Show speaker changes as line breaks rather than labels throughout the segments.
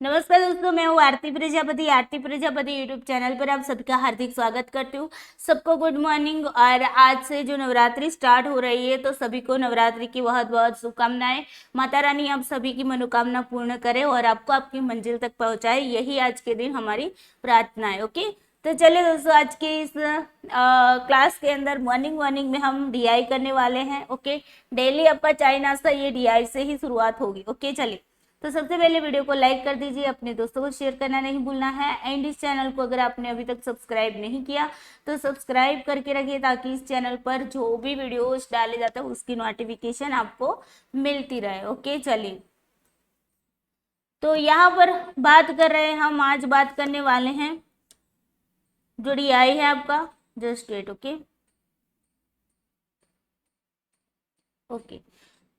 नमस्कार दोस्तों, मैं हूँ आरती प्रजापति यूट्यूब चैनल पर आप सबका हार्दिक स्वागत करती हूँ। सबको गुड मॉर्निंग। और आज से जो नवरात्रि स्टार्ट हो रही है तो सभी को नवरात्रि की बहुत बहुत शुभकामनाएं। माता रानी आप सभी की मनोकामना पूर्ण करे और आपको आपकी मंजिल तक पहुंचाए, यही आज के दिन हमारी प्रार्थना है। ओके, तो चलिए दोस्तों, आज के इस क्लास के अंदर मॉर्निंग में हम डीआई करने वाले हैं। ओके, डेली आपका चाय नाश्ता ये डीआई से ही शुरुआत होगी। ओके, चलिए, तो सबसे पहले वीडियो को लाइक कर दीजिए, अपने दोस्तों को शेयर करना नहीं भूलना है। एंड इस चैनल को अगर आपने अभी तक सब्सक्राइब नहीं किया तो सब्सक्राइब करके रखिए, ताकि इस चैनल पर जो भी वीडियोस डाले जाते हैं उसकी नोटिफिकेशन आपको मिलती रहे। ओके, चलिए, तो यहाँ पर बात कर रहे हैं हम, आज बात करने वाले हैं जो डीआई है आपका, जस्ट वेट। ओके ओके,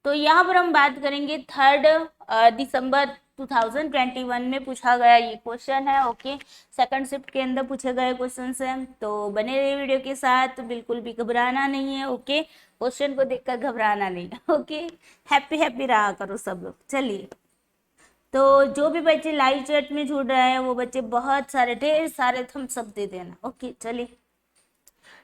तो यहाँ पर हम बात करेंगे 3 दिसंबर 2021 में पूछा गया ये क्वेश्चन है। ओके, सेकंड शिफ्ट के अंदर पूछे गए क्वेश्चन है, तो बने रहिए वीडियो के साथ, बिल्कुल भी घबराना नहीं है। ओके, क्वेश्चन को देखकर घबराना नहीं है। ओके, हैप्पी हैप्पी रहा करो सब लोग। चलिए, तो जो भी बच्चे लाइव चैट में जुड़ रहे हैं वो बच्चे बहुत सारे, ढेर सारे थम्स अप दे देना। ओके, चलिए,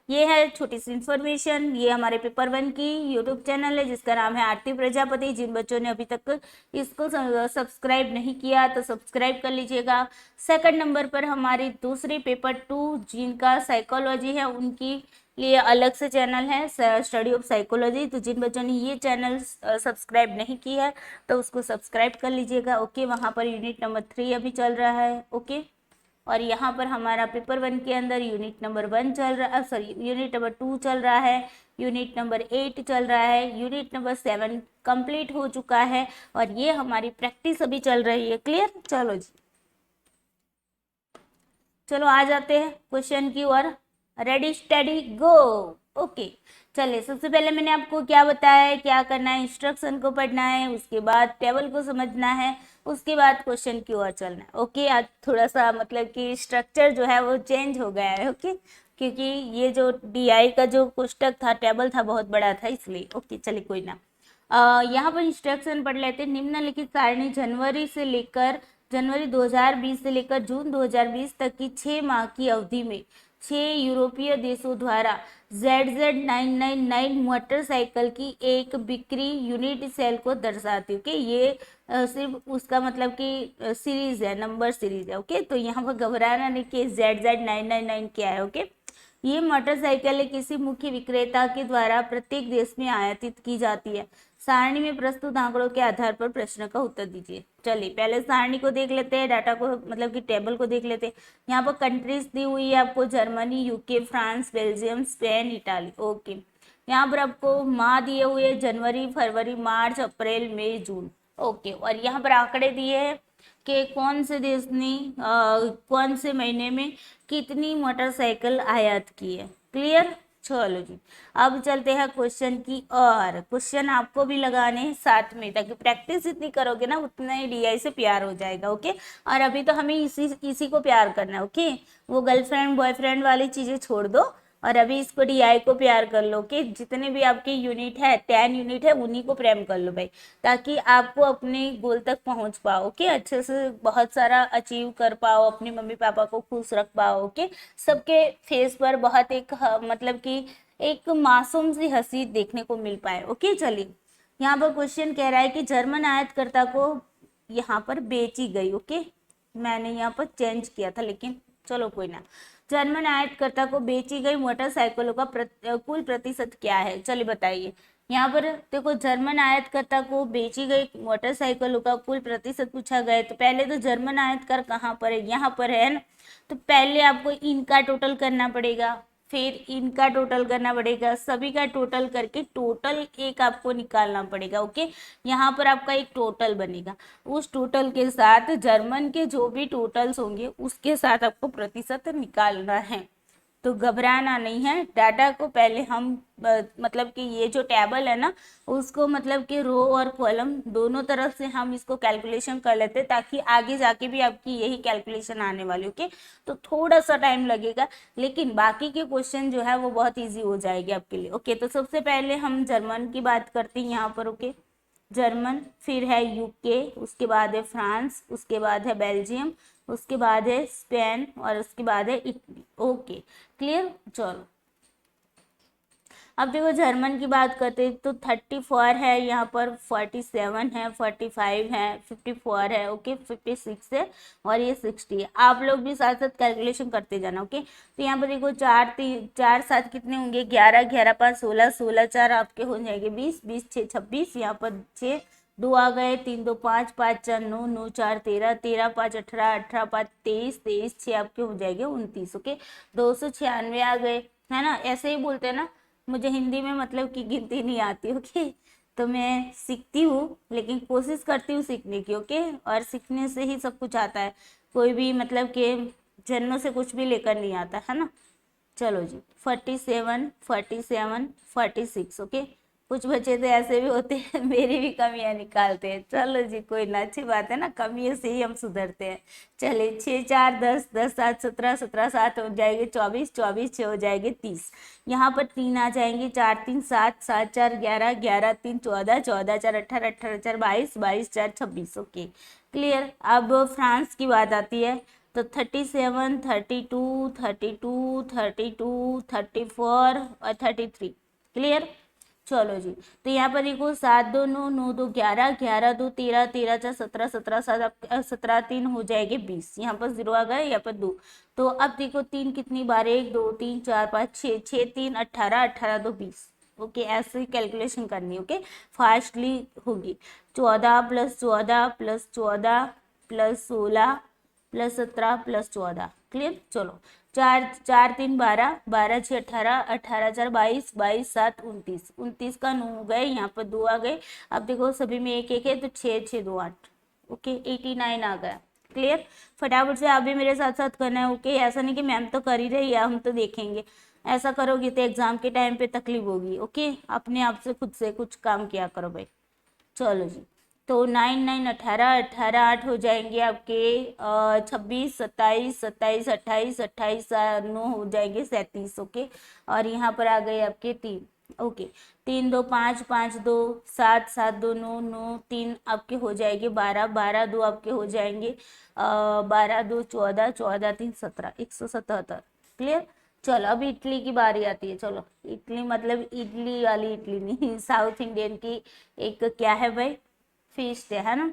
ये है छोटी सी इन्फॉर्मेशन। ये हमारे पेपर 1 की यूट्यूब चैनल है जिसका नाम है आरती प्रजापति। जिन बच्चों ने अभी तक इसको सब्सक्राइब नहीं किया तो सब्सक्राइब कर लीजिएगा। सेकंड नंबर पर हमारी दूसरी पेपर 2 जिनका साइकोलॉजी है उनकी लिए अलग से चैनल है, स्टडी ऑफ साइकोलॉजी। तो जिन बच्चों ने ये चैनल सब्सक्राइब नहीं की है तो उसको सब्सक्राइब कर लीजिएगा। ओके, वहाँ पर यूनिट नंबर 3 अभी चल रहा है। ओके, और यहाँ पर हमारा पेपर 1 के अंदर यूनिट नंबर 1 चल रहा है, सॉरी यूनिट नंबर 2 चल रहा है, यूनिट नंबर 8 चल रहा है, यूनिट नंबर 7 कंप्लीट हो चुका है और ये हमारी प्रैक्टिस अभी चल रही है। क्लियर? चलो जी, चलो आ जाते हैं क्वेश्चन की ओर। रेडी स्टडी गो। ओके, चलिए, सबसे पहले मैंने आपको क्या बताया है, क्या करना है, इंस्ट्रक्शन को पढ़ना है, उसके बाद टेबल को समझना है, उसके बाद क्वेश्चन की ओर चलना है। ओके, आज थोड़ा सा मतलब कि स्ट्रक्चर जो है वो चेंज हो गया है। ओके, क्योंकि ये जो डीआई का जो पुस्तक था, टेबल था, बहुत बड़ा था इसलिए। ओके, चलिए, कोई ना। यहाँ पर इंस्ट्रक्शन पढ़ लेते हैं। निम्नलिखित सारणी जनवरी 2020 से लेकर जून 2020 तक की 6 माह की अवधि में 6 यूरोपीय देशों द्वारा ZZ999 मोटरसाइकिल की एक बिक्री यूनिट सेल को दर्शाती है। ओके, ये सिर्फ उसका मतलब कि सीरीज है, नंबर सीरीज है। ओके, तो यहाँ पर घबराना नहीं कि ZZ999 क्या है। ओके, ये मोटरसाइकिल किसी मुख्य विक्रेता के द्वारा प्रत्येक देश में आयातित की जाती है। सारणी में प्रस्तुत आंकड़ों के आधार पर प्रश्न का उत्तर दीजिए। चलिए, पहले सारणी को देख लेते हैं, डाटा को मतलब कि टेबल को देख लेते हैं। यहाँ पर कंट्रीज दी हुई है आपको, Germany, UK, France, Belgium, Spain, Italy. Okay, यहाँ पर आपको माह दिए हुए जनवरी, फरवरी, मार्च, अप्रैल, मई, जून। ओके, और यहाँ पर आंकड़े दिए हैं कि कौन से देश ने कौन से महीने में कितनी मोटरसाइकिल आयात की है। क्लियर? चलो जी, अब चलते हैं क्वेश्चन की। और क्वेश्चन आपको भी लगाने हैं साथ में, ताकि प्रैक्टिस इतनी करोगे ना उतना ही डीआई से प्यार हो जाएगा। ओके, और अभी तो हमें इसी को प्यार करना है। ओके, वो गर्लफ्रेंड बॉयफ्रेंड वाली चीजें छोड़ दो और अभी इसको डीआई को प्यार कर लो। कि जितने भी आपके यूनिट है, 10 यूनिट है, उन्हीं को प्रेम कर लो भाई, ताकि आपको अपने गोल तक पहुंच पाओ। ओके, अच्छे से बहुत सारा अचीव कर पाओ, अपने मम्मी पापा को खुश रख पाओ। ओके, सबके फेस पर बहुत एक मतलब कि एक मासूम सी हंसी देखने को मिल पाए। ओके, चलिए, यहाँ पर क्वेश्चन कह रहा है कि जर्मन आयातकर्ता को यहाँ पर बेची गई। ओके, मैंने यहाँ पर चेंज किया था लेकिन चलो कोई ना। जर्मन आयातकर्ता को बेची गई मोटरसाइकिलों का कुल प्रतिशत क्या है? चलिए बताइए। यहाँ पर देखो, जर्मन आयातकर्ता को बेची गई मोटरसाइकिलों का कुल प्रतिशत पूछा गया, तो पहले तो जर्मन आयातकार कहाँ पर है? यहाँ पर है ना। तो पहले आपको इनका टोटल करना पड़ेगा, फिर इनका टोटल करना पड़ेगा, सभी का टोटल करके टोटल एक आपको निकालना पड़ेगा। ओके, यहाँ पर आपका एक टोटल बनेगा, उस टोटल के साथ जर्मन के जो भी टोटल्स होंगे उसके साथ आपको प्रतिशत निकालना है। तो घबराना नहीं है। डाटा को पहले हम मतलब कि ये जो टेबल है ना, उसको मतलब कि रो और कॉलम दोनों तरफ से हम इसको कैलकुलेशन कर लेते हैं, ताकि आगे जाके भी आपकी यही कैलकुलेशन आने वाली। ओके, तो थोड़ा सा टाइम लगेगा लेकिन बाकी के क्वेश्चन जो है वो बहुत ईजी हो जाएगी आपके लिए। ओके, तो सबसे पहले हम जर्मन की बात करते हैं यहाँ पर। ओके, जर्मन, फिर है यूके, उसके बाद है फ्रांस, उसके बाद है बेल्जियम, उसके बाद है स्पेन और उसके बाद है इटली। Okay clear. चलो अब देखो जर्मन की बात करते हैं तो 34 है, यहाँ पर 47 है, 45 है, 54 है, ओके 56 है और ये 60 है। आप लोग भी साथ साथ कैलकुलेशन करते जाना। ओके तो यहाँ पर देखो 4 3 4 7 कितने होंगे, 11 11 5 16, 16 4 आपके हो जाएंगे 20, 20 6 26, यहाँ पर 6 2 आ गए, 3 2 5 5 4 9 9 4 13, 13 5 18, 18 5 23, 23 6 आपके हो जाएंगे 29। ओके 296 आ गए, है ना। ऐसे ही बोलते हैं ना, मुझे हिंदी में मतलब कि गिनती नहीं आती। ओके तो मैं सीखती हूँ लेकिन कोशिश करती हूँ सीखने की। ओके और सीखने से ही सब कुछ आता है, कोई भी मतलब कि जन्म से कुछ भी लेकर नहीं आता है ना। चलो जी 47 47 46। ओके कुछ बच्चे तो ऐसे भी होते हैं मेरी भी कमियां निकालते हैं। चलो जी कोई ना, अच्छी बात है ना, कमियों से ही हम सुधरते हैं। चले 6 4 10 10 7 17 17 7 हो जाएंगे 24 24 6 हो जाएंगे 30। यहाँ पर 3 आ जाएंगे, 4 3 7 7 4 11 11 3 14 14 4 18 18 4 22 22 4 26। Okay clear. अब फ्रांस की बात आती है तो 37 32 32 32 34 और 33। क्लियर। चलो जी तो यहाँ पर देखो 7 2 9 9 2 11 11 2 13 13 4 17 17 7 17 3 हो जाएंगे 20। यहाँ पर 0 आ गए, यहाँ पर 2। तो अब देखो 3 कितनी बार, 1 2 3 4 5 6 6 3 18 18 2 20। ओके ऐसे ही कैलकुलेशन करनी। ओके फास्टली होगी। 14 + 14 + 14 + 16 + 17 + 14। क्लियर। चलो 4 4 3 12 12 6 18 18 4 22 22 7 29 29 का 9 हो गए, यहाँ पर 2 आ गए। अब देखो सभी में एक एक है तो 6 6 2 8। ओके 89 आ गया। क्लियर। फटाफट से आप भी मेरे साथ साथ करना है। ओके ऐसा नहीं कि मैम तो कर ही रही है हम तो देखेंगे, ऐसा करोगे तो एग्जाम के टाइम पे तकलीफ होगी। ओके अपने आप से खुद से कुछ काम किया करो भाई। चलो जी तो 9 9 18 18 8 हो जाएंगे आपके 26 27 27 28 28 9 हो जाएंगे 37। ओके और यहाँ पर आ गए आपके 3। ओके 3 2 5 5 2 7 7 2 9 9 3 आपके हो जाएंगे 12 12 2 आपके हो जाएंगे 12 2 14 14 3 17 177। क्लियर। चलो अब इटली की बारी आती है। चलो इटली मतलब इडली वाली इटली नहीं, साउथ इंडियन की एक क्या है भाई, फिश है ना,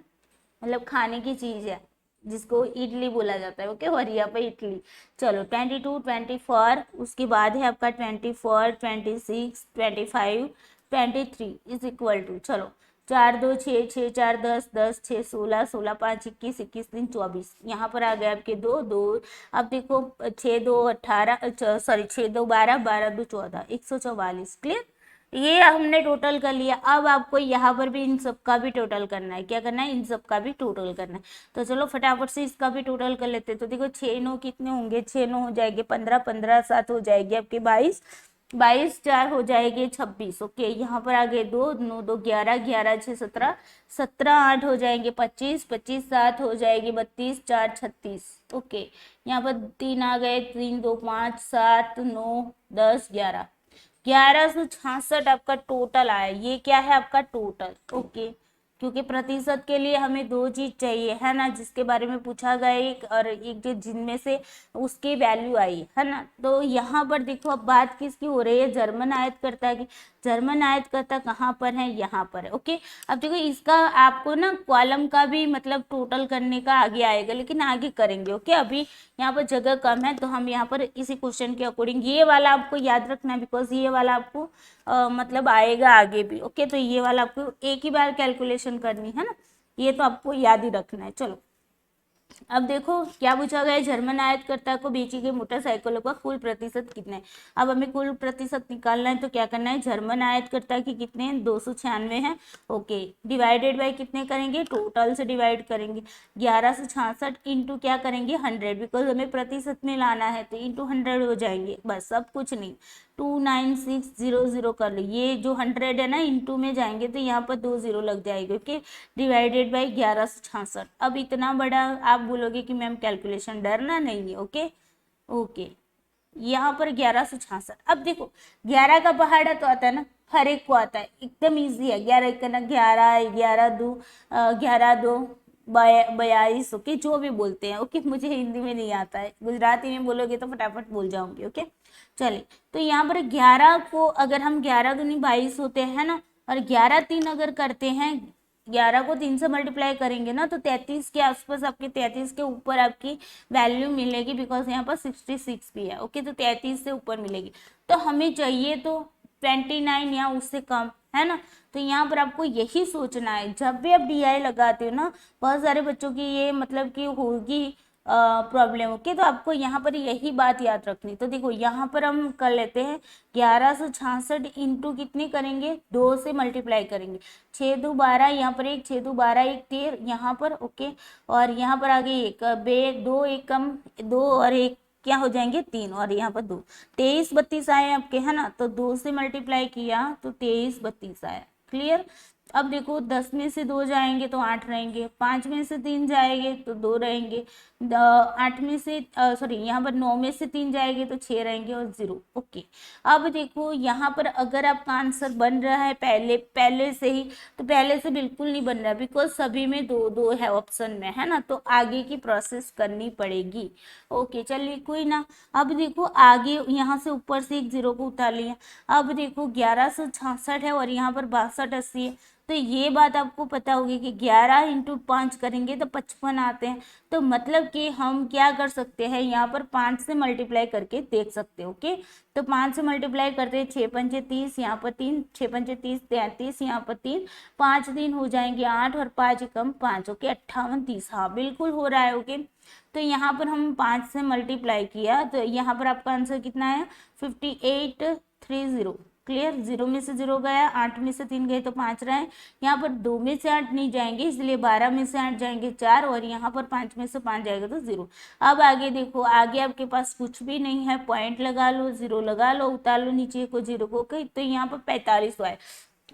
मतलब खाने की चीज है जिसको इडली बोला जाता है। ओके और यहाँ पे इटली। चलो 22 24, उसके बाद है आपका 24 26 25 23 इज इक्वल टू, चलो 4 2 6 6 4 10 10 6 16 16 5 21 21 3 24। यहाँ पर आ गए आपके 2 2। अब देखो 6 2 18 सॉरी 6 2 12 12 2 14 144। क्लियर। ये हमने टोटल कर लिया। अब आपको यहाँ पर भी इन सब का भी टोटल करना है। क्या करना है, इन सब का भी टोटल करना है। तो चलो फटाफट से इसका भी टोटल कर लेते हैं। तो देखो 6 9 कितने होंगे, 6 9 हो जाएंगे 15 15 7 हो जाएगी आपके 22 22 4 हो जाएंगे 26। ओके यहाँ पर आ गए 2 9 2 11 11 6 17 17 8 हो जाएंगे 25 25 7 हो जाएगी 32 4 36। ओके यहाँ पर 3 आ गए, 3 2 5 7 9 10 11 1166 आपका टोटल आया। ये क्या है आपका टोटल। ओके क्योंकि प्रतिशत के लिए हमें दो चीज चाहिए है ना, जिसके बारे में पूछा गया एक और एक जो जिनमें से उसकी वैल्यू आई है ना। तो यहाँ पर देखो अब बात किसकी हो रही है, जर्मन आयतकर्ता की। जर्मन आयतकर्ता कहाँ पर है, यहाँ पर है। ओके अब देखो इसका आपको ना कॉलम का भी मतलब टोटल करने का आगे आएगा, लेकिन आगे करेंगे। ओके अभी यहाँ पर जगह कम है तो हम यहाँ पर इसी क्वेश्चन के अकॉर्डिंग ये वाला आपको याद रखना है, बिकॉज ये वाला आपको मतलब आएगा आगे भी। ओके तो ये वाला आपको एक ही बार कैलकुलेशन करनी है ना, ये तो आपको याद ही रखना है। चलो अब देखो क्या पूछा गया है, जर्मन आयातकर्ता को बेची गई मोटरसाइकिलों का कुल प्रतिशत कितना है। अब हमें कुल प्रतिशत निकालना है तो क्या करना है, जर्मन आयातकर्ता की कितने हैं 296 हैं। ओके डिवाइडेड बाय कितने करेंगे, टोटल से डिवाइड करेंगे 1166 इंटू क्या करेंगे 100, बिकॉज हमें प्रतिशत में लाना है तो इंटू 100 हो जाएंगे बस, सब कुछ नहीं। 29600 कर लो, ये जो 100 है ना इंटू में जाएंगे तो यहाँ पर 2 0 लग जाएंगे। Okay divided by 1166। अब इतना बड़ा आप बोलोगे कि मैम कैलकुलेशन, डरना नहीं है। ओके ओके यहाँ पर 1166। अब देखो 11 का पहाड़ा तो आता है ना हर एक को आता है, एकदम इजी है। 11 एक ना 11, 11 2 42, ओके, जो भी बोलते हैं। ओके, मुझे हिंदी में नहीं आता है, गुजराती में बोलोगे तो फटाफट बोल जाऊंगी। ओके, चलिए, तो यहाँ पर 11 को अगर हम 11 दूनी 22 होते हैं ना, और 11 3 अगर करते हैं, 11 को 3 से मल्टीप्लाई करेंगे ना, तो 33 के आसपास आपके 33 के ऊपर आपकी वैल्यू मिलेगी, बिकॉज यहाँ पर 66 भी है। ओके, तो 33 से ऊपर मिलेगी। तो हमें चाहिए तो 29 या उससे कम, है ना। तो यहाँ पर आपको यही सोचना है, जब भी आप DI लगाते हो ना, बहुत सारे बच्चों की ये मतलब कि होगी प्रॉब्लम। ओके, तो आपको यहाँ पर यही बात याद रखनी। तो देखो यहाँ पर हम कर लेते हैं 1166 इंटू कितने करेंगे, 2 से मल्टीप्लाई करेंगे। 6 2 12, यहाँ पर एक 6 2 12 1 13 यहाँ पर। ओके, और यहाँ पर आगे एक 2 1 कम 2 और 1 क्या हो जाएंगे 3, और यहाँ पर 2, 23 32 आए आपके, है ना। तो 2 से मल्टीप्लाई किया तो 23 32 आया। क्लियर। अब देखो 10 में से 2 जाएंगे तो 8 रहेंगे, 5 में से 3 जाएंगे तो 2 रहेंगे, 8 में से सॉरी यहाँ पर 9 में से 3 जाएंगे तो 6 रहेंगे और 0। ओके, अब देखो यहाँ पर अगर आपका आंसर बन रहा है पहले से ही, तो पहले से बिल्कुल नहीं बन रहा है, बिकॉज सभी में 2 2 है ऑप्शन में, है ना। तो आगे की प्रोसेस करनी पड़ेगी। ओके, चलिए कोई ना। अब देखो आगे यहाँ से ऊपर से एक 0 को उतार लिया। अब देखो 1166 है और यहाँ पर 62 80 है। तो ये बात आपको पता होगी कि 11 इंटू 5 करेंगे तो 55 आते हैं। तो मतलब कि हम क्या कर सकते हैं, यहाँ पर 5 से मल्टीप्लाई करके देख सकते हो। ओके, तो 5 से मल्टीप्लाई करते हैं, 6 पंचे 30, यहाँ पर 3, 6 पंचे 30 33, यहाँ पर 3, 5 दिन हो जाएंगे 8 और 5 कम 5। ओके, 58 30, हाँ बिल्कुल हो रहा है। ओके, तो यहाँ पर हम 5 से मल्टीप्लाई किया तो यहाँ पर आपका आंसर कितना है 5830। क्लियर। 0 में से 0 गया, 8 में से 3 गए तो 5 रहे। यहाँ पर 2 में से 8 नहीं जाएंगे, इसलिए 12 में से 8 जाएंगे 4, और यहाँ पर 5 में से 5 जाएगा तो 0। अब आगे देखो, आगे आपके पास कुछ भी नहीं है, पॉइंट लगा लो, 0 लगा लो, उतार लो नीचे को 0 को, तो यहाँ पर 45 है।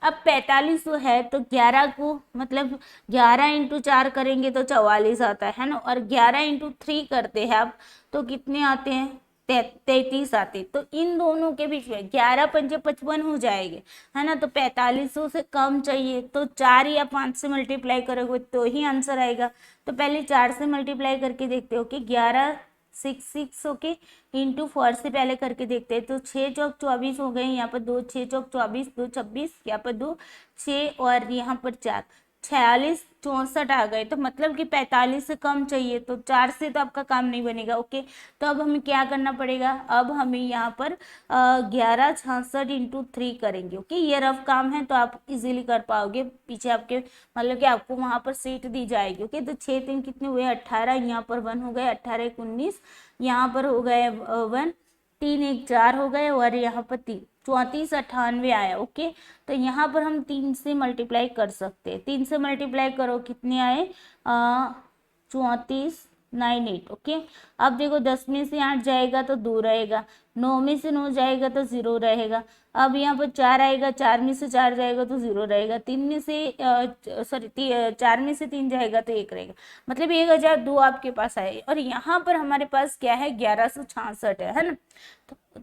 अब 45 है तो 11 को मतलब 11 इंटू 4 करेंगे तो 44 आता है ना, और 11 इंटू 3 करते हैं आप तो कितने आते हैं 33 आते। तो इन दोनों के बीच में 11 पंजे 55 हो जाएंगे, है ना। तो 4500 से कम चाहिए, तो 4 या 5 से मल्टीप्लाई करोगे तो ही आंसर आएगा। तो पहले 4 से मल्टीप्लाई करके देखते हो कि 11 6 6 ओके इंटू 4 से पहले करके देखते हैं। तो 6 चौक 24 हो गए, यहाँ पर 2 6 चौक 24 2 26, यहाँ पर 2 6 और यहाँ पर 4 46 64 आ गए। तो मतलब कि 45 से कम चाहिए, तो 4 से तो आपका काम नहीं बनेगा। ओके, तो अब हमें क्या करना पड़ेगा, अब हमें यहाँ पर 1166 इंटू 3 करेंगे। ओके, ये रफ काम है तो आप इजीली कर पाओगे, पीछे आपके मतलब कि आपको वहाँ पर सीट दी जाएगी। ओके, तो 6 3 कितने हुए 18, यहाँ पर 1 हो गए, 18 1 19, यहाँ पर हो गए 1, 3 1 4 हो गए, और यहाँ पर 3 34 98 आया। ओके, तो यहाँ पर हम 3 से मल्टीप्लाई कर सकते हैं। 3 से मल्टीप्लाई करो कितने आए 34 98। ओके, अब देखो 10 में से 8 जाएगा तो 2 रहेगा, 9 में से 9 जाएगा तो 0 रहेगा। अब यहाँ पर 4 आएगा, 4 में से 4 जाएगा तो 0 रहेगा, 3 में से 4 में से 3 जाएगा तो 1 रहेगा। मतलब 1002 आपके पास आए, और यहाँ पर हमारे पास क्या है 1166 है ना।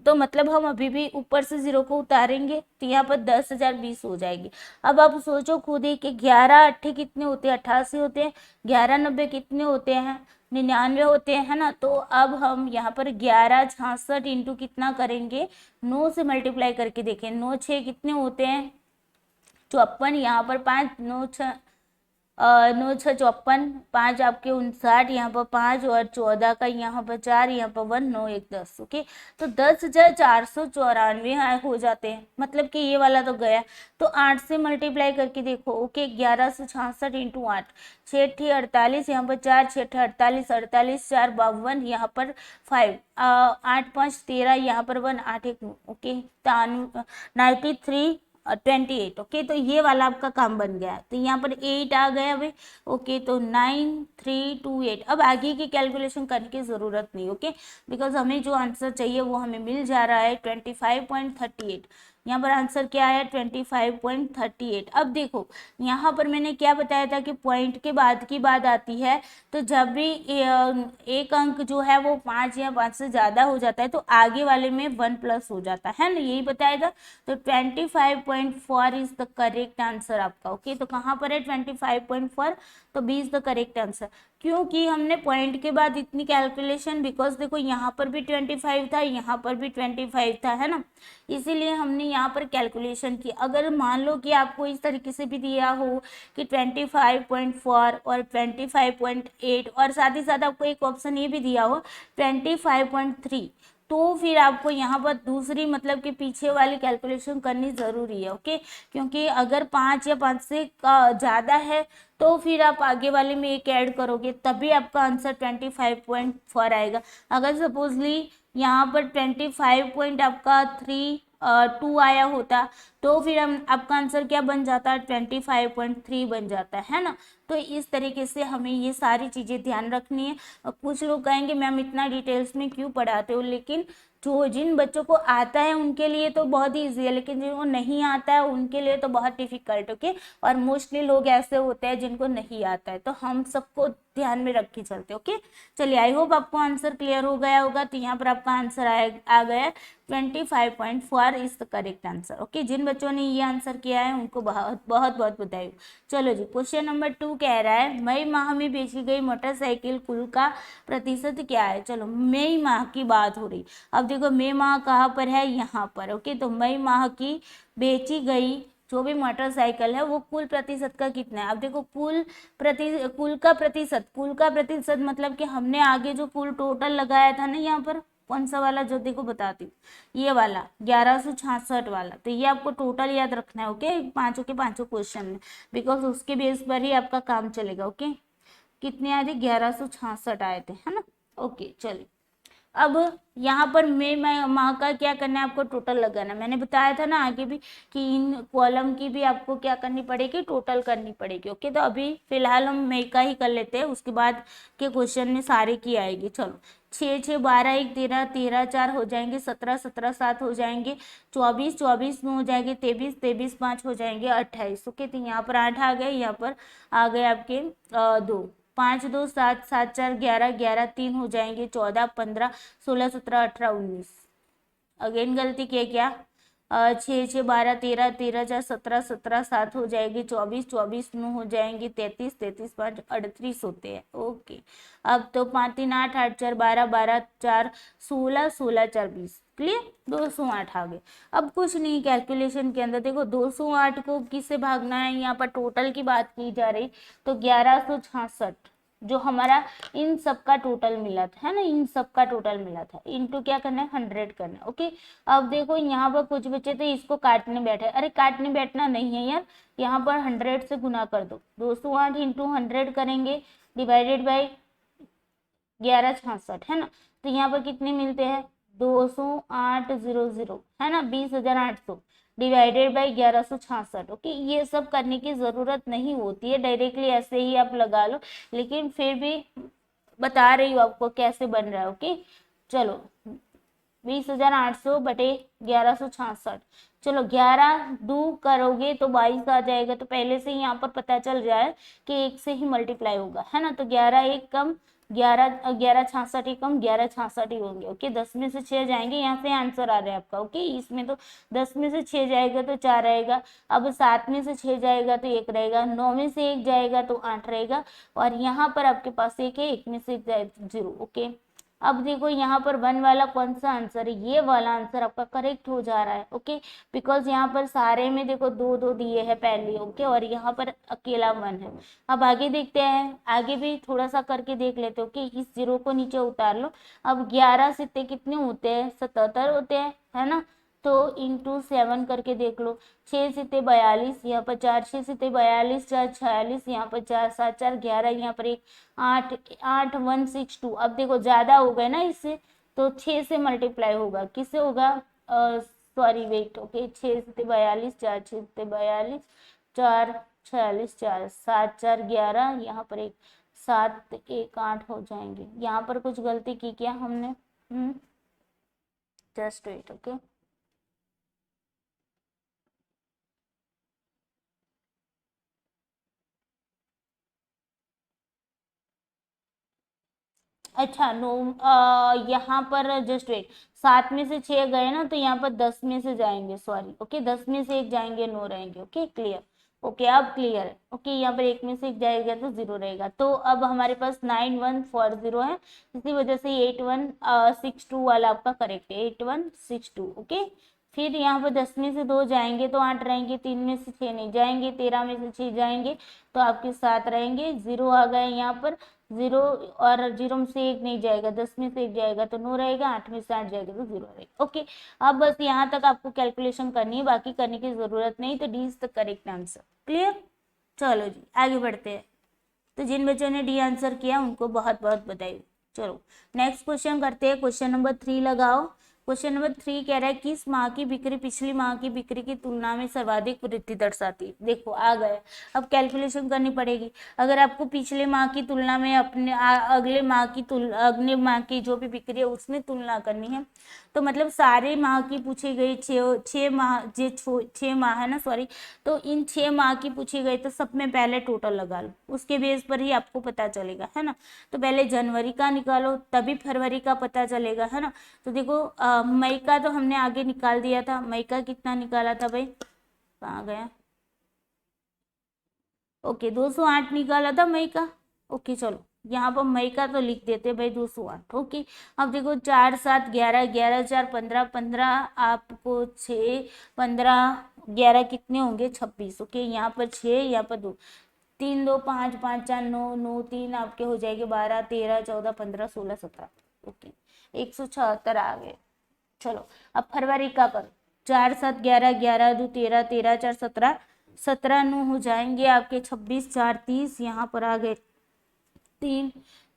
तो मतलब हम अभी भी ऊपर से 0 को उतारेंगे तो यहाँ पर 10,020 हो जाएगी। अब आप सोचो खुद ही कि 11 8 कितने होते हैं 88 होते हैं, 11 90 कितने होते हैं 99 होते हैं, है ना। तो अब हम यहाँ पर 1166 इंटू कितना करेंगे 9 से मल्टीप्लाई करके देखें। 9 6 कितने होते हैं 54, यहाँ पर 5 9 6 9 6 54, 5 आपके 59, यहाँ पर 5 और 14 का यहाँ पर 4, यहाँ पर 1 9 1 10। ओके, तो 10,494 हो जाते हैं। मतलब कि ये वाला तो गया, तो 8 से मल्टीप्लाई करके देखो। ओके, 1166 इंटू 8, 6 8 48, यहाँ पर 4 6 8 48 48 4 52, यहाँ पर 5 8 5 13, यहाँ पर 1 8 1 ओके 93 28। ओके, तो ये वाला आपका काम बन गया। तो यहाँ पर 8 आ गया भाई। ओके, तो 9328। अब आगे की कैलकुलेशन करने की ज़रूरत नहीं। ओके, बिकॉज हमें जो आंसर चाहिए वो हमें मिल जा रहा है 25.38। यहाँ पर आंसर क्या आया 25.38। अब देखो यहाँ पर मैंने क्या बताया था कि पॉइंट के बाद की बात आती है, तो जब भी एक अंक जो है वो 5 या 5 से ज़्यादा हो जाता है तो आगे वाले में 1 प्लस हो जाता है ना, यही बताया था। तो 25.4 इज द करेक्ट आंसर आपका। ओके, तो कहाँ पर है 25.4, तो B is the correct answer. क्योंकि हमने पॉइंट के बाद इतनी कैलकुलेशन, बिकॉज देखो यहाँ पर भी 25 था, यहाँ पर भी 25 था, है ना, इसीलिए हमने यहाँ पर कैलकुलेशन की। अगर मान लो कि आपको इस तरीके से भी दिया हो कि 25.4 और 25.8 और साथ ही साथ आपको एक ऑप्शन ये भी दिया हो 25.3, तो फिर आपको यहाँ पर दूसरी मतलब कि पीछे वाली कैलकुलेशन करनी ज़रूरी है। ओके, क्योंकि अगर 5 या 5 से ज़्यादा है तो फिर आप आगे वाले में एक ऐड करोगे तभी आपका आंसर 25.4 आएगा। अगर सपोजली यहाँ पर 25 पॉइंट आपका 2 आया होता तो फिर हम आपका आंसर क्या बन जाता, 25.3 बन जाता है ना। तो इस तरीके से हमें ये सारी चीज़ें ध्यान रखनी है। कुछ लोग कहेंगे मैम इतना डिटेल्स में क्यों पढ़ाते हो, लेकिन जो जिन बच्चों को आता है उनके लिए तो बहुत ही ईजी है, लेकिन जिनको नहीं आता है उनके लिए तो बहुत डिफिकल्ट। ओके, और मोस्टली लोग ऐसे होते हैं जिनको नहीं आता है, तो हम सबको ध्यान में रख के चलते। ओके, चलिए आई होप आपको आंसर क्लियर हो गया होगा। तो यहाँ पर आपका आंसर आ गया 25.4 is the correct answer. Okay, जिन बच्चों ने ये आंसर किया है उनको बहुत बहुत बहुत बधाई। चलो जी, क्वेश्चन नंबर 2 कह रहा है मई माह में बेची गई मोटरसाइकिल कुल का प्रतिशत क्या है। चलो, मई माह की बात हो रही। अब देखो मई माह कहाँ पर है, यहाँ पर। ओके, तो मई माह की बेची गई जो भी मोटरसाइकिल है वो कुल प्रतिशत का कितना है। अब देखो कुल का प्रतिशत मतलब कि हमने आगे जो कुल टोटल लगाया था ना, यहाँ पर कौन सा वाला, जो देखो बताती हूँ, ये वाला 1166 वाला। तो ये आपको टोटल याद रखना है। ओके, पांचों के पांचों क्वेश्चन में, बिकॉज उसके बेस पर ही आपका काम चलेगा। ओके, कितने आए थे, 1166 आए थे, है ना। ओके, चलिए अब यहाँ पर मई माह का क्या करना है, आपको टोटल लगाना। मैंने बताया था ना आगे भी कि इन कॉलम की भी आपको क्या करनी पड़ेगी, टोटल करनी पड़ेगी। ओके, तो अभी फिलहाल हम मई का ही कर लेते हैं, उसके बाद के क्वेश्चन में सारे की आएगी। चलो, 6 6 12 1 13 13 4 हो जाएंगे, 17 17 7 हो जाएंगे, 24 24 9 हो जाएंगे, 23 23 5 हो जाएंगे, 28। ओके, तो यहाँ पर 8 आ गए, यहाँ पर आ गए आपके 2, 5 2 7 7 4 11 11 3 हो जाएंगे, 14 15 16 17 18 19। अगेन गलती किए क्या, 6 6 12 13 13 4 17 17 7 हो जाएगी, 24 24 9 हो जाएंगे, 33 33 5 38 होते हैं। ओके, अब तो 5 3 8 8 4 12 12 4 16 16 4 20। क्लियर, 208 आ गए। अब कुछ नहीं, कैलकुलेशन के अंदर देखो 208 को किससे भागना है, यहाँ पर टोटल की बात की जा रही, तो 1166 जो हमारा इन सब का टोटल मिला था, है ना, इन सब का टोटल मिला था, इनटू क्या करना है, 100 करना है। ओके, अब देखो यहाँ पर कुछ बच्चे तो इसको काटने बैठे, अरे काटने बैठना नहीं है यार, यहाँ पर 100 से गुना कर दो, 208 इंटू 100 करेंगे डिवाइडेड बाई 1166, है ना। तो यहाँ पर कितने मिलते हैं, 20800, है ना, 20,800 डिवाइडेड बाई 1166। ओके, ये सब करने की जरूरत नहीं होती है, डायरेक्टली ऐसे ही आप लगा लो, लेकिन फिर भी बता रही हूँ आपको कैसे बन रहा है। ओके, चलो 20,800 बटे 1166, चलो 11 दो करोगे तो 22 आ जाएगा, तो पहले से ही यहाँ पर पता चल जाए कि 1 से ही मल्टीप्लाई होगा, है ना। तो 11 1 कम 11,66 ही कम 11,66 ही होंगे। ओके, 10 में से 6 जाएंगे, यहाँ से आंसर आ रहा है आपका। ओके, इसमें तो 10 में से 6 जाएगा तो 4 रहेगा, अब 7 में से 6 जाएगा तो 1 रहेगा, 9 में से 1 जाएगा तो 8 रहेगा, और यहाँ पर आपके पास 1 है, 1 में से 0। ओके, अब देखो यहाँ पर 1 वाला कौन सा आंसर है, ये वाला आंसर आपका करेक्ट हो जा रहा है। ओके, बिकॉज यहाँ पर सारे में देखो 2 2 दिए हैं पहले। ओके, और यहाँ पर अकेला 1 है। अब आगे देखते हैं, आगे भी थोड़ा सा करके देख लेते हो कि इस 0 को नीचे उतार लो। अब 11 सित्ते कितने होते हैं, 77 होते हैं, है ना। तो इंटू 7 करके देख लो, 6 सित्ते 42, यहाँ पर 4 6 सित्ते 42 4 46, यहाँ पर 4 7 4 11, यहाँ पर 1 8 8 1 6 2। अब देखो ज्यादा हो गए ना इससे, तो 6 से मल्टीप्लाई होगा, किससे होगा, सॉरी वेट। ओके, 6 सित्ते 42 4 6 सित्ते 42 4 46 4 7 4 11, यहाँ पर 1 7 1 8 हो जाएंगे। यहाँ पर कुछ गलती की क्या हमने, जस्ट वेट। ओके, अच्छा नो, यहाँ पर जस्ट वेट, 7 में से 6 गए ना, तो यहाँ पर 10 में से जाएंगे, सॉरी, ओके 10 में से 1 जाएंगे, 9 रहेंगे, ओके क्लियर, ओके अब क्लियर है, ओके यहाँ पर 1 में से 1 जाएगा तो 0 रहेगा। तो अब हमारे पास 9140 है, इसी वजह से 8162 वाला आपका करेक्ट है, 8162, ओके। फिर यहाँ पर 10 में से 2 जाएंगे तो 8 रहेंगे, 3 में से 6 नहीं जाएंगे, 13 में से 6 जाएंगे तो आपके 7 रहेंगे, 0 आ गए यहाँ पर, 0 और 0 में से 1 नहीं जाएगा, 10 में से 1 जाएगा तो 9 रहेगा, 8 में से 8 जाएगा तो 0 रहेगा, ओके। अब बस यहाँ तक आपको कैलकुलेशन करनी है, बाकी करने की जरूरत नहीं, तो D is the correct answer, clear. चलो जी आगे बढ़ते हैं। तो जिन बच्चों ने डी आंसर किया उनको बहुत बहुत बधाई। चलो नेक्स्ट क्वेश्चन करते हैं, क्वेश्चन नंबर 3 लगाओ। क्वेश्चन नंबर 3 कह रहा है किस माह की बिक्री पिछली माह की बिक्री की तुलना में सर्वाधिक वृद्धि दर्शाती है। देखो आ गए, अब कैलकुलेशन करनी पड़ेगी। अगर आपको पिछले माह की तुलना में अपने अगले माह की जो भी बिक्री है उसमें तुलना करनी है, तो मतलब सारे माह की पूछी गई, छः माह है ना, सॉरी, तो इन 6 माह की पूछी गई, तो सब में पहले टोटल लगा लो, उसके बेस पर ही आपको पता चलेगा, है ना। तो पहले जनवरी का निकालो तभी फरवरी का पता चलेगा, है ना। तो देखो मई का तो हमने आगे निकाल दिया था, मई का कितना निकाला था भाई, कहाँ गया, ओके 208 निकाला था मई का, ओके चलो यहाँ पर मई का तो लिख देते भाई 208, ओके। अब देखो 4 7 11, 11 4 15, 15 आपको 6 15 11 कितने होंगे 26, ओके यहाँ पर 6, यहाँ पर 2, 3 2 5 5 4 9 9 3 आपके हो जाएंगे 12 13 14 15 16 17, ओके 176 आ गए। चलो अब फरवरी का करो, 4 7 11, 11 2 13, 13 4 17, 17 9 हो जाएंगे आपके 26 4 30, यहाँ पर आ गए 3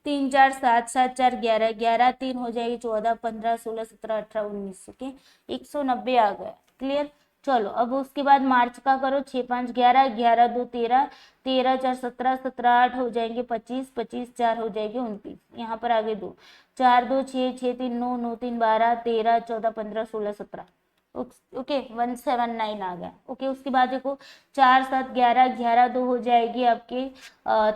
3 4 7 7 4 11, 11 3 हो जाएगी 14 15 16 17 18 19, ओके 190 आ गया, क्लियर। चलो अब उसके बाद मार्च का करो, 6 5 11, 11 2 13, 13 4 17, 17 8 हो जाएंगे 25, 25 4 हो जाएंगे 29, यहाँ पर आगे 2 4 2 6 6 3 9 9 3 12 13 14 15 16 17, ओके 179 आ गया, ओके। उसके बाद देखो 4 7 11, 11 2 हो जाएगी आपके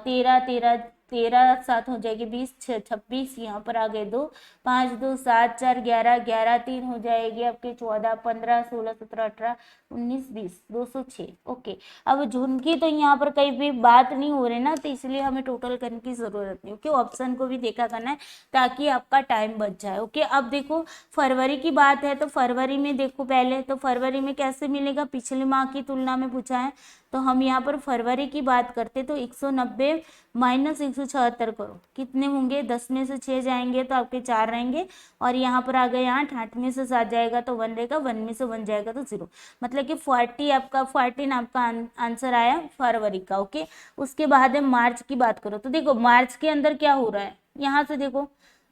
13 13 13 7 हो जाएगी 20 6 26, यहाँ पर आ गए 2 5 2 7 4 11, 11 3 हो जाएगी आपके 14 15 16 17 18 19 20, 206, ओके। अब जून की तो यहाँ पर कहीं भी बात नहीं हो रही ना, तो इसलिए हमें टोटल करने की जरूरत नहीं, ओके। ऑप्शन को भी देखा करना है ताकि आपका टाइम बच जाए, ओके। अब देखो फरवरी की बात है, तो फरवरी में देखो पहले, तो फरवरी में कैसे मिलेगा, पिछले माह की तुलना में पूछा है, तो हम यहाँ पर फरवरी की बात करते, तो 190 माइनस 176 करो, कितने होंगे, 10 में से 6 जाएंगे तो आपके 4 रहेंगे, और यहाँ पर आ गए 8, 8 में से 7 जाएगा तो 1 रहेगा, 1 में से 1 जाएगा तो 0, मतलब कि 14 आपका आंसर आया फरवरी का, ओके। उसके बाद है मार्च की बात करो, तो देखो मार्च के अंदर क्या हो रहा है, यहाँ से देखो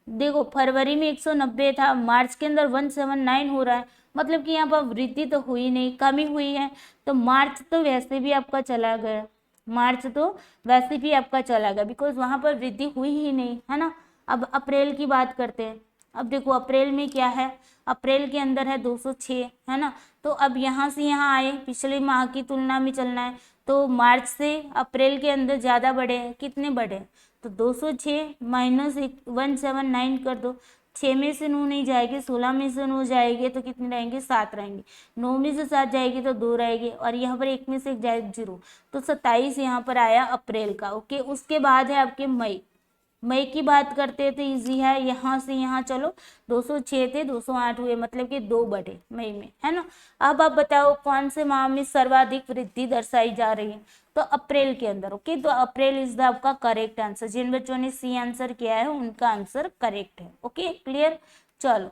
देखो फरवरी में 190 था, मार्च के अंदर 179 हो रहा है, मतलब कि यहाँ पर वृद्धि तो हुई नहीं, कमी हुई है। तो मार्च तो वैसे भी आपका चला गया, मार्च तो वैसे भी आपका चला गया, बिकॉज वहां पर वृद्धि हुई ही नहीं, है ना। अब अप्रैल की बात करते हैं, अब देखो अप्रैल में क्या है, अप्रैल के अंदर है 206, है ना। तो अब यहाँ से यहाँ आए, पिछले माह की तुलना में चलना है, तो मार्च से अप्रैल के अंदर ज़्यादा बढ़े हैं, कितने बढ़े, तो 206 माइनस 179 कर दो, 6 में से 9 नहीं जाएगी, 16 में से 9 जाएगी तो कितने रहेंगे, 7 रहेंगे, 9 में से 7 जाएगी तो 2 रहेगी, और यहाँ पर 1 में से 1 जाएगी 0, तो 27 यहाँ पर आया अप्रैल का, ओके। उसके बाद है आपके मई, मई की बात करते हैं तो इजी है, यहाँ से यहाँ चलो 206 थे 208 हुए, मतलब कि 2 बढ़े मई में, है ना। अब आप बताओ कौन से माह में सर्वाधिक वृद्धि दर्शाई जा रही है, तो अप्रैल के अंदर, ओके। तो अप्रैल इज द आपका करेक्ट आंसर, जिन बच्चों ने सी आंसर किया है उनका आंसर करेक्ट है, ओके क्लियर। चलो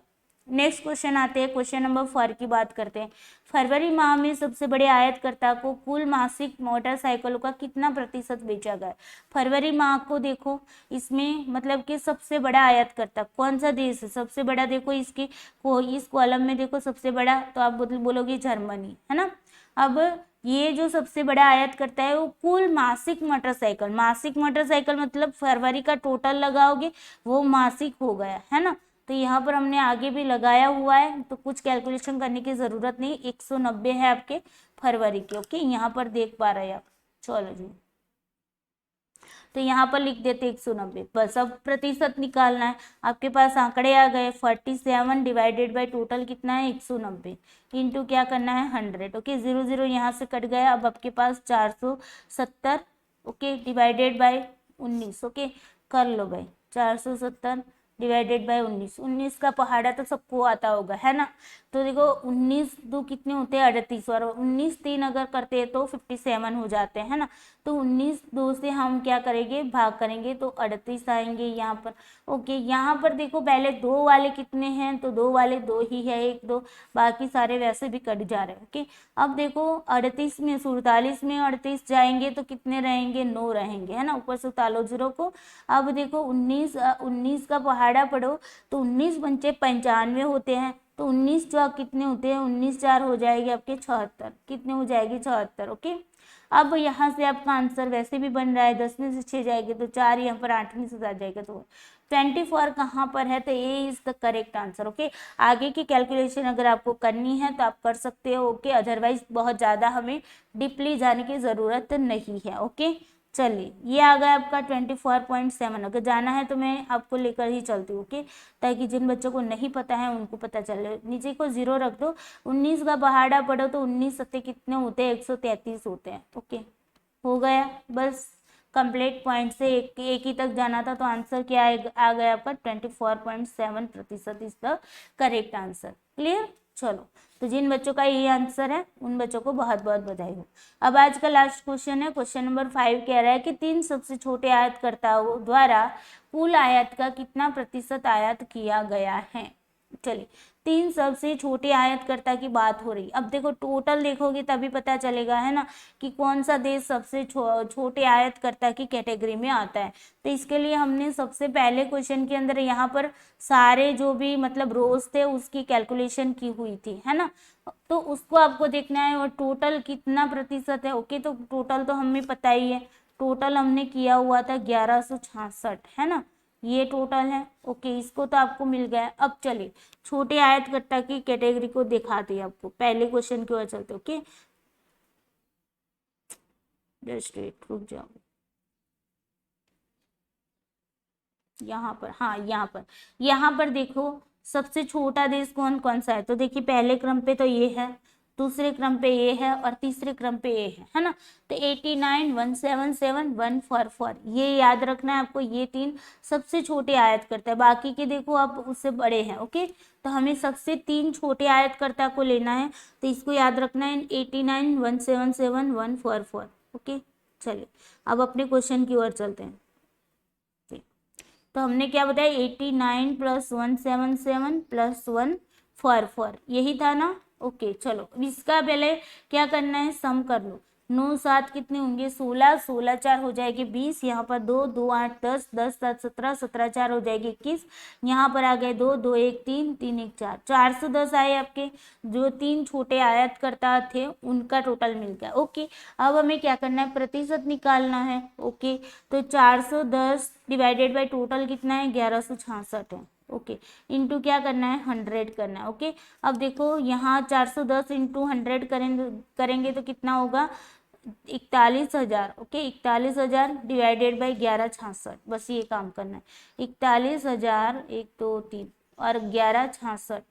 नेक्स्ट क्वेश्चन आते हैं, क्वेश्चन नंबर 4 की बात करते हैं। फरवरी माह में सबसे बड़े आयातकर्ता को कुल मासिक मोटरसाइकिलों का कितना प्रतिशत बेचा गया। फरवरी माह को देखो, इसमें मतलब कि सबसे बड़ा आयातकर्ता कौन सा देश है, सबसे बड़ा देखो इसकी इस कॉलम में देखो सबसे बड़ा, तो आप बोलोगे जर्मनी, है ना। अब ये जो सबसे बड़ा आयात करता है वो कुल मासिक मोटरसाइकिल मतलब फरवरी का टोटल लगाओगे वो मासिक हो गया, है ना। तो यहाँ पर हमने आगे भी लगाया हुआ है, तो कुछ कैलकुलेशन करने की जरूरत नहीं, 190 है आपके फरवरी के, ओके यहाँ पर देख पा रहे हैं आप। चलो जी तो यहाँ पर लिख देते 190। बस अब प्रतिशत निकालना है, आपके पास आंकड़े आ गए। 47 डिवाइडेड बाई टोटल कितना है 190 इंटू क्या करना है 100। ओके 0 0 यहाँ से कट गया। अब आपके पास 470 ओके डिवाइडेड बाई 19। ओके कर लो भाई 470 डिवाइडेड बाय 19। 19 का पहाड़ा तो सबको आता होगा है ना। तो देखो 19 दो कितने होते हैं 38 और 19 3 अगर करते हैं तो 57 हो जाते हैं है ना। तो 19 2 से हम क्या करेंगे भाग करेंगे तो 38 आएंगे यहाँ पर। ओके यहाँ पर देखो पहले 2 वाले कितने हैं तो 2 वाले 2 ही है 1 2, बाकी सारे वैसे भी कट जा रहे हैं। ओके अब देखो 38 में 47 में 38 जाएंगे तो कितने रहेंगे 9 रहेंगे है ना, ऊपर से उतारो 0 को। अब देखो 19 का पहाड़ा पढ़ो तो 19 पंचे 95 होते हैं, तो 19 चौक कितने होते हैं 19 4 हो जाएगी आपके 76। कितने हो जाएगी 76। ओके अब यहाँ से आपका आंसर वैसे भी बन रहा है 10 में से 6 जाएगी तो 4, यहाँ पर 8 में से आ जाएगा तो 24 कहाँ पर है, तो A is the correct answer. Okay आगे की कैलकुलेशन अगर आपको करनी है तो आप कर सकते हो। ओके अदरवाइज बहुत ज़्यादा हमें डीपली जाने की ज़रूरत नहीं है। ओके चलिए ये आ गया आपका 24.7। अगर जाना है तो मैं आपको लेकर ही चलती हूँ। ओके ताकि जिन बच्चों को नहीं पता है उनको पता चले। नीचे को 0 रख दो। 19 का पहाड़ा पढ़ो तो 19 सत्ते कितने होते हैं 133 होते हैं। ओके हो गया बस कंप्लीट। पॉइंट से एक ही तक जाना था तो आंसर क्या आ गया आपका 24.7% is the correct answer. Clear. चलो तो जिन बच्चों का ये आंसर है उन बच्चों को बहुत बहुत बधाई हो। अब आज का लास्ट क्वेश्चन है, क्वेश्चन नंबर 5 कह रहा है कि 3 सबसे छोटे आयतकर्ताओं द्वारा कुल आयत का कितना प्रतिशत आयत किया गया है। चलिए 3 सबसे छोटे आयतकर्ता की बात हो रही। अब देखो टोटल देखोगे तभी पता चलेगा है ना कि कौन सा देश सबसे छोटे आयतकर्ता की कैटेगरी में आता है। तो इसके लिए हमने सबसे पहले क्वेश्चन के अंदर यहाँ पर सारे जो भी मतलब रोज थे उसकी कैलकुलेशन की हुई थी है ना, तो उसको आपको देखना है और टोटल कितना प्रतिशत है। ओके तो टोटल तो हमें पता ही है, टोटल हमने किया हुआ था 1166 है ना, ये टोटल है। ओके इसको तो आपको मिल गया। अब चलिए छोटे आयतकर्ता की कैटेगरी को दिखाते हैं आपको, पहले क्वेश्चन की ओर चलते। ओके जस्ट वेट रुक जाओ यहाँ पर। हाँ यहाँ पर देखो सबसे छोटा देश कौन कौन सा है, तो देखिए पहले क्रम पे तो ये है, दूसरे क्रम पे ये है और तीसरे क्रम पे ये है ना। तो 89 177 144 ये याद रखना है आपको। ये 3 सबसे छोटे आयतकर्ता है, बाकी के देखो आप उससे बड़े हैं। ओके तो हमें सबसे 3 छोटे आयतकर्ता को लेना है, तो इसको याद रखना है 89 177 144। ओके चलिए अब अपने क्वेश्चन की ओर चलते हैं। तो हमने क्या बताया 89 + 177 + 144 यही था ना। ओके चलो इसका पहले क्या करना है सम कर लो। 9 7 कितने होंगे 16, 16 4 हो जाएगी 20, यहाँ पर 2 2 8 10, 10 7 17, 17 4 हो जाएगी 21, यहाँ पर आ गए 2 2 1 3 3 1 4, 410 आए आपके जो 3 छोटे आयतकर्ता थे उनका टोटल मिल गया। ओके अब हमें क्या करना है प्रतिशत निकालना है। ओके तो 410 डिवाइडेड बाई टोटल कितना है 1166 है। ओके इंटू क्या करना है 100 करना है। ओके अब देखो यहाँ 410 इंटू 100 करेंगे तो कितना होगा 41,000। ओके 41,000 डिवाइडेड बाई 1166, बस ये काम करना है 41,000 1 2 3 और 1166।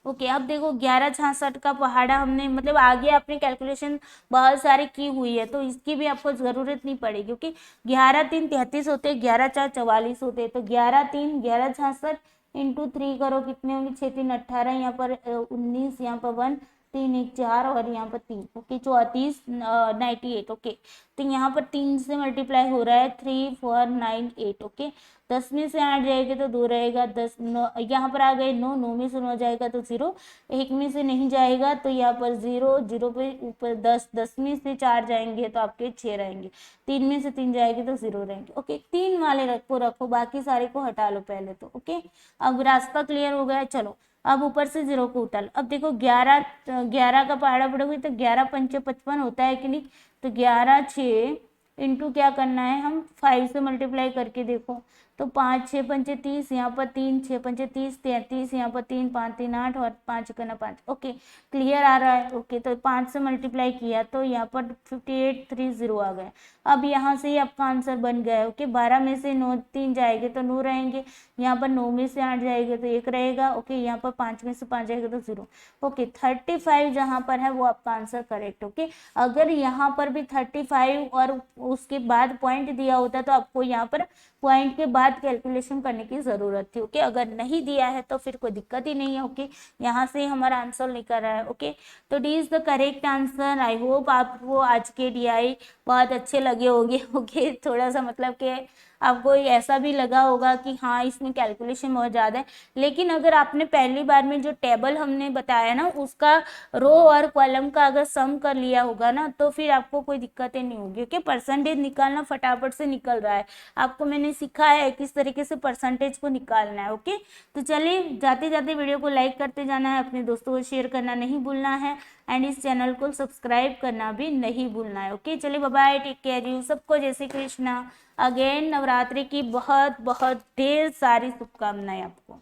ओके अब देखो 1166 का पहाड़ा हमने मतलब आगे आपने कैलकुलेशन बहुत सारी की हुई है तो इसकी भी आपको ज़रूरत नहीं पड़ेगी क्योंकि 11 3 33 होते, 11 4 44 होते, तो 11 3 1166 इंटू 3 करो कितने होंगे 6 3 18, यहाँ पर 19, यहाँ पर 1 3 1 4 और यहाँ पर 3। ओके 34 98। ओके तो यहाँ पर 3 से मल्टीप्लाई हो रहा है 3 4 9 8। ओके 10 में से 8 जाएगा तो 2 रहेगा, 10 9 यहाँ पर आ गए 9, 9 में से 9 जाएगा तो 0, 1 में से नहीं जाएगा तो यहाँ पर 0, 0 पे ऊपर 10, 10 में से 4 जाएंगे तो आपके 6 रहेंगे, 3 में से 3 जाएंगे तो 0 रहेंगे। ओके 3 वाले रखो बाकी सारे को हटा लो पहले तो। ओके अब रास्ता क्लियर हो गया। चलो अब ऊपर से 0 को उतार लो। अब देखो 11 का पहाड़ा पड़ोगे तो 11 पंचे 55 होता है कि नहीं, तो 11 6 इंटू क्या करना है, हम 5 से मल्टीप्लाई करके देखो तो 5 6 पंचे 30, यहाँ पर 3 6 पंचे 30 33, यहाँ पर 3 5 3 8 और 5 करना 5। ओके क्लियर आ रहा है। ओके तो 5 से मल्टीप्लाई किया तो यहाँ पर 5830 आ गया। अब यहाँ से ही आपका आंसर बन गया है। ओके 12 में से 9 3 जाएंगे तो 9 रहेंगे, यहाँ पर 9 में से 8 जाएंगे तो 1 रहेगा। ओके यहाँ पर 5 में से 5 जाएगा तो 0। ओके 35 जहाँ पर है वो आपका आंसर करेक्ट। ओके अगर यहाँ पर भी 35 और उसके बाद पॉइंट दिया होता तो आपको यहाँ पर पॉइंट के बाद कैलकुलेशन करने की जरूरत थी। ओके अगर नहीं दिया है तो फिर कोई दिक्कत ही नहीं है। ओके यहाँ से हमारा आंसर निकल रहा है। ओके तो D is the correct answer. I hope आपको आज के DI बहुत अच्छे लगे होंगे। ओके थोड़ा सा मतलब कि आपको ऐसा भी लगा होगा कि हाँ इसमें कैलकुलेशन बहुत ज़्यादा है, लेकिन अगर आपने पहली बार में जो टेबल हमने बताया ना उसका रो और कॉलम का अगर सम कर लिया होगा ना तो फिर आपको कोई दिक्कतें नहीं होगी। ओके परसेंटेज निकालना फटाफट से निकल रहा है, आपको मैंने सिखाया है किस तरीके से परसेंटेज को निकालना है। ओके तो चलिए जाते जाते वीडियो को लाइक करते जाना है, अपने दोस्तों को शेयर करना नहीं भूलना है एंड इस चैनल को सब्सक्राइब करना भी नहीं भूलना है। ओके चलिए bye bye, take care you, सबको जय श्री कृष्णा। अगेन नवरात्रि की बहुत बहुत ढेर सारी शुभकामनाएं आपको।